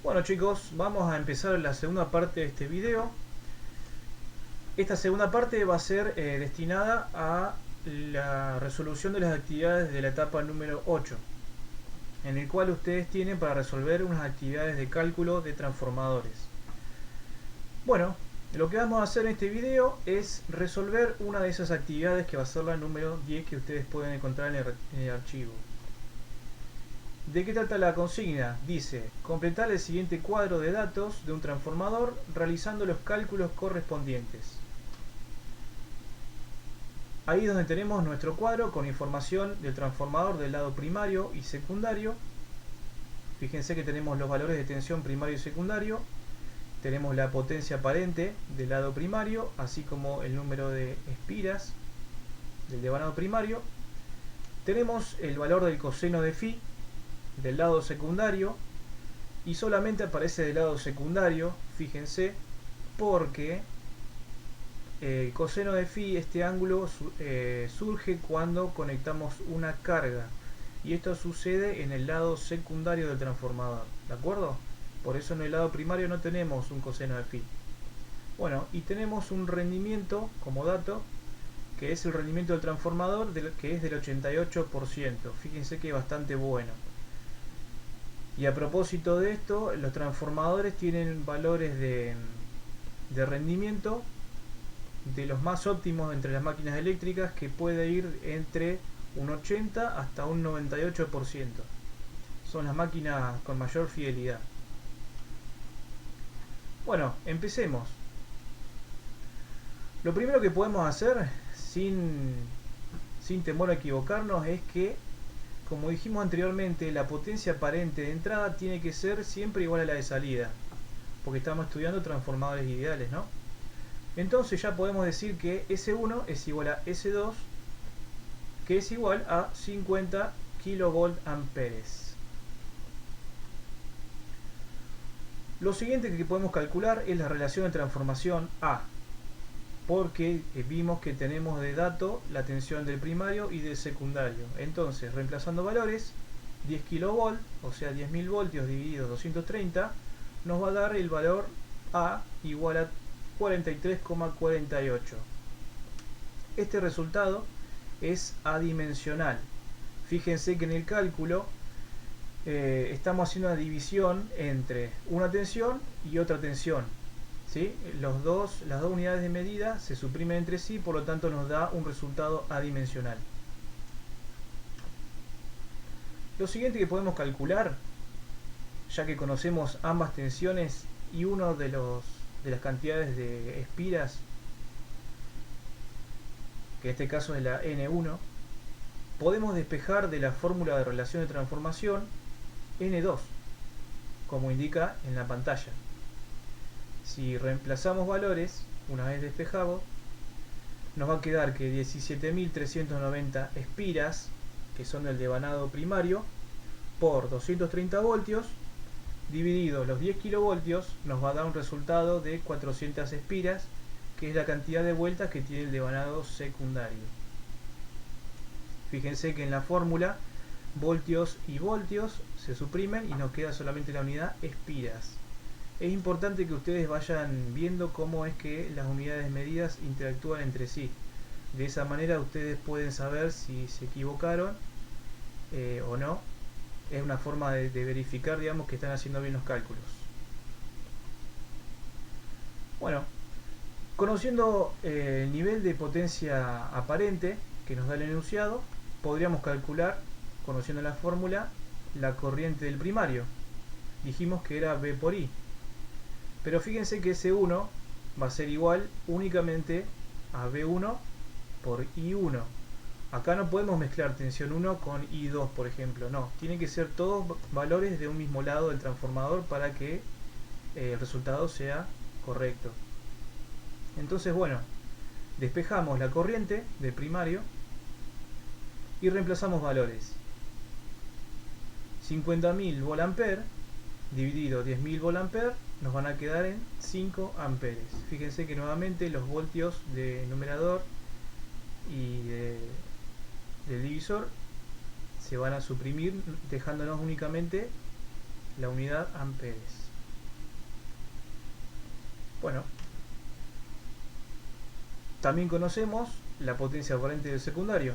Bueno chicos, vamos a empezar la segunda parte de este video. Esta segunda parte va a ser destinada a la resolución de las actividades de la etapa número 8, en el cual ustedes tienen para resolver unas actividades de cálculo de transformadores. Bueno, lo que vamos a hacer en este video es resolver una de esas actividades, que va a ser la número 10, que ustedes pueden encontrar en el archivo. ¿De qué trata la consigna? Dice: completar el siguiente cuadro de datos de un transformador realizando los cálculos correspondientes. Ahí es donde tenemos nuestro cuadro con información del transformador del lado primario y secundario. Fíjense que tenemos los valores de tensión primario y secundario. Tenemos la potencia aparente del lado primario, así como el número de espiras del devanado primario. Tenemos el valor del coseno de phi del lado secundario, y solamente aparece del lado secundario, fíjense, porque el coseno de phi, este ángulo, surge cuando conectamos una carga, y esto sucede en el lado secundario del transformador, ¿de acuerdo? Por eso en el lado primario no tenemos un coseno de phi. Bueno, y tenemos un rendimiento como dato, que es el rendimiento del transformador, que es del 88%. Fíjense que es bastante bueno. Y a propósito de esto, los transformadores tienen valores de rendimiento de los más óptimos entre las máquinas eléctricas, que puede ir entre un 80 hasta un 98%. Son las máquinas con mayor fidelidad. Bueno, empecemos. Lo primero que podemos hacer, sin temor a equivocarnos, es que, como dijimos anteriormente, la potencia aparente de entrada tiene que ser siempre igual a la de salida, porque estamos estudiando transformadores ideales, ¿no? Entonces ya podemos decir que S1 es igual a S2, que es igual a 50 kilovolt-amperes. Lo siguiente que podemos calcular es la relación de transformación A, porque vimos que tenemos de dato la tensión del primario y del secundario. Entonces, reemplazando valores, 10 kV, o sea 10.000 voltios dividido 230, nos va a dar el valor A igual a 43,48. Este resultado es adimensional. Fíjense que en el cálculo estamos haciendo una división entre una tensión y otra tensión, ¿sí? Las dos unidades de medida se suprimen entre sí, por lo tanto nos da un resultado adimensional. Lo siguiente que podemos calcular, ya que conocemos ambas tensiones y uno de las cantidades de espiras, que en este caso es la N1, podemos despejar de la fórmula de relación de transformación N2, como indica en la pantalla. Si reemplazamos valores, una vez despejado, nos va a quedar que 17.390 espiras, que son del devanado primario, por 230 voltios, dividido los 10 kilovoltios, nos va a dar un resultado de 400 espiras, que es la cantidad de vueltas que tiene el devanado secundario. Fíjense que en la fórmula voltios y voltios se suprimen y nos queda solamente la unidad espiras. Es importante que ustedes vayan viendo cómo es que las unidades medidas interactúan entre sí. De esa manera ustedes pueden saber si se equivocaron o no. Es una forma de verificar, digamos, que están haciendo bien los cálculos. Bueno, conociendo el nivel de potencia aparente que nos da el enunciado, podríamos calcular, conociendo la fórmula, la corriente del primario. Dijimos que era V por I. Pero fíjense que S1 va a ser igual únicamente a V1 por I1. Acá no podemos mezclar tensión 1 con I2, por ejemplo. No, tienen que ser todos valores de un mismo lado del transformador para que el resultado sea correcto. Entonces, bueno, despejamos la corriente del primario y reemplazamos valores. 50.000 volt-ampere dividido 10.000 volt-ampere nos van a quedar en 5 amperes. Fíjense que nuevamente los voltios de numerador y del divisor se van a suprimir, dejándonos únicamente la unidad amperes. Bueno, también conocemos la potencia corriente del secundario.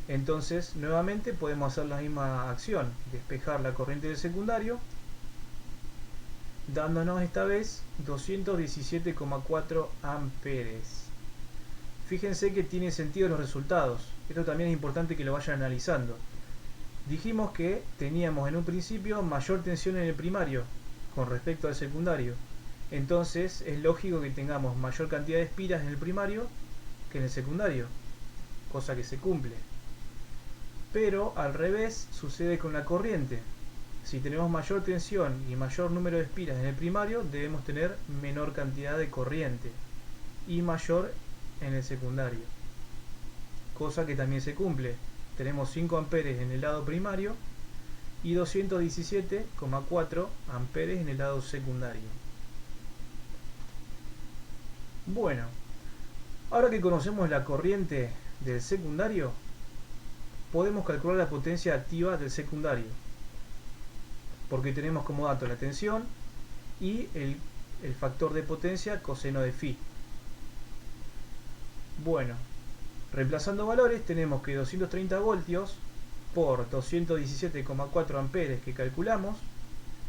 Entonces, nuevamente podemos hacer la misma acción, despejar la corriente del secundario, dándonos esta vez 217,4 amperes. Fíjense que tiene sentido los resultados. Esto también es importante que lo vayan analizando. Dijimos que teníamos en un principio mayor tensión en el primario con respecto al secundario. Entonces es lógico que tengamos mayor cantidad de espiras en el primario que en el secundario, cosa que se cumple. Pero al revés sucede con la corriente. Si tenemos mayor tensión y mayor número de espiras en el primario, debemos tener menor cantidad de corriente y mayor en el secundario, cosa que también se cumple. Tenemos 5 amperes en el lado primario y 217,4 amperes en el lado secundario. Bueno, ahora que conocemos la corriente del secundario, podemos calcular la potencia activa del secundario, porque tenemos como dato la tensión y el factor de potencia coseno de phi. Bueno, reemplazando valores tenemos que 230 voltios por 217,4 amperes que calculamos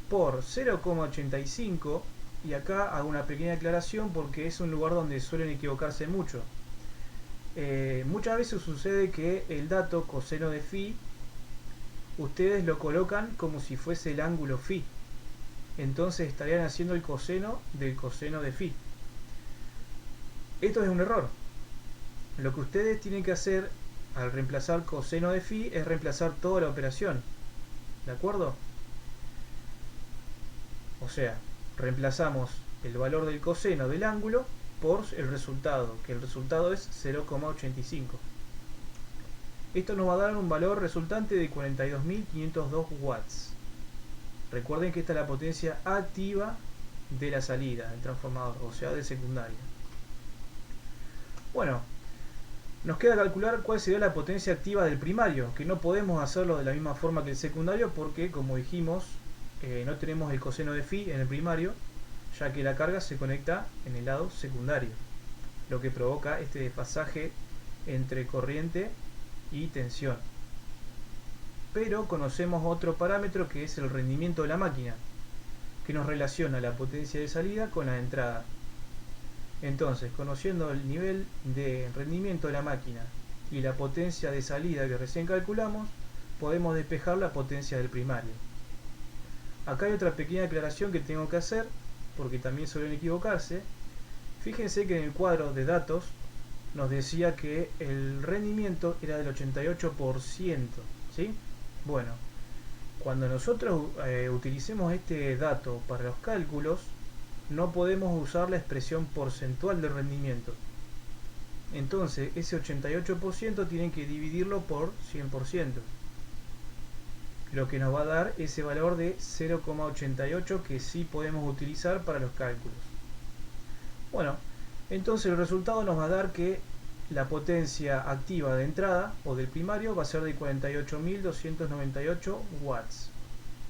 por 0,85, y acá hago una pequeña aclaración porque es un lugar donde suelen equivocarse mucho. Muchas veces sucede que el dato coseno de phi ustedes lo colocan como si fuese el ángulo phi, entonces estarían haciendo el coseno del coseno de phi. Esto es un error. Lo que ustedes tienen que hacer al reemplazar coseno de phi es reemplazar toda la operación, ¿de acuerdo? O sea, reemplazamos el valor del coseno del ángulo por el resultado, que el resultado es 0,85. Esto nos va a dar un valor resultante de 42.502 watts. Recuerden que esta es la potencia activa de la salida del transformador, o sea, del secundario. Bueno, nos queda calcular cuál sería la potencia activa del primario, que no podemos hacerlo de la misma forma que el secundario porque, como dijimos, no tenemos el coseno de phi en el primario, ya que la carga se conecta en el lado secundario, lo que provoca este desfasaje entre corriente y tensión. Pero conocemos otro parámetro que es el rendimiento de la máquina, que nos relaciona la potencia de salida con la de entrada. Entonces, conociendo el nivel de rendimiento de la máquina y la potencia de salida que recién calculamos, podemos despejar la potencia del primario. Acá hay otra pequeña aclaración que tengo que hacer, porque también suelen equivocarse. Fíjense que en el cuadro de datos nos decía que el rendimiento era del 88%, ¿sí? Bueno, cuando nosotros utilicemos este dato para los cálculos, no podemos usar la expresión porcentual de rendimiento. Entonces, ese 88% tienen que dividirlo por 100%, lo que nos va a dar ese valor de 0,88 que sí podemos utilizar para los cálculos. Bueno, entonces el resultado nos va a dar que la potencia activa de entrada o del primario va a ser de 48.298 watts,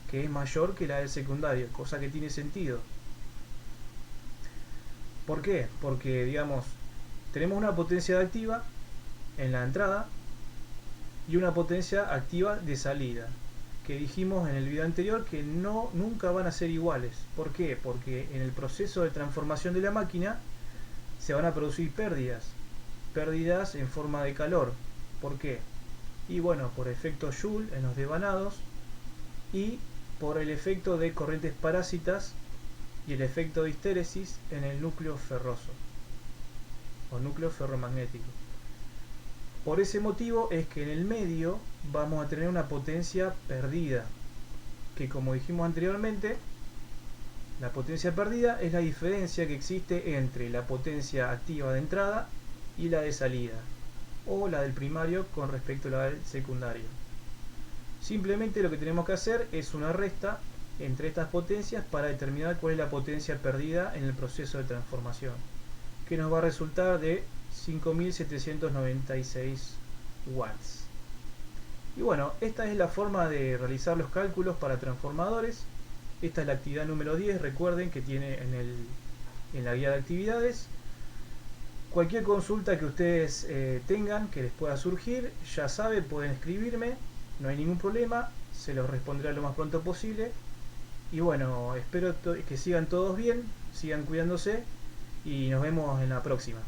que es mayor que la del secundario, cosa que tiene sentido. ¿Por qué? Porque, digamos, tenemos una potencia activa en la entrada y una potencia activa de salida, que dijimos en el video anterior que nunca van a ser iguales. ¿Por qué? Porque en el proceso de transformación de la máquina se van a producir pérdidas en forma de calor. ¿Por qué? Y bueno, por efecto Joule en los devanados y por el efecto de corrientes parásitas y el efecto de histéresis en el núcleo ferroso o núcleo ferromagnético. Por ese motivo es que en el medio vamos a tener una potencia perdida, que como dijimos anteriormente, la potencia perdida es la diferencia que existe entre la potencia activa de entrada y la de salida, o la del primario con respecto a la del secundario. Simplemente lo que tenemos que hacer es una resta entre estas potencias para determinar cuál es la potencia perdida en el proceso de transformación, que nos va a resultar de 5.796 watts. Y bueno, esta es la forma de realizar los cálculos para transformadores. Esta es la actividad número 10, recuerden que tiene en en la guía de actividades. Cualquier consulta que ustedes tengan, que les pueda surgir, ya sabe, pueden escribirme, no hay ningún problema, se los responderé lo más pronto posible. Y bueno, espero que sigan todos bien, sigan cuidándose y nos vemos en la próxima.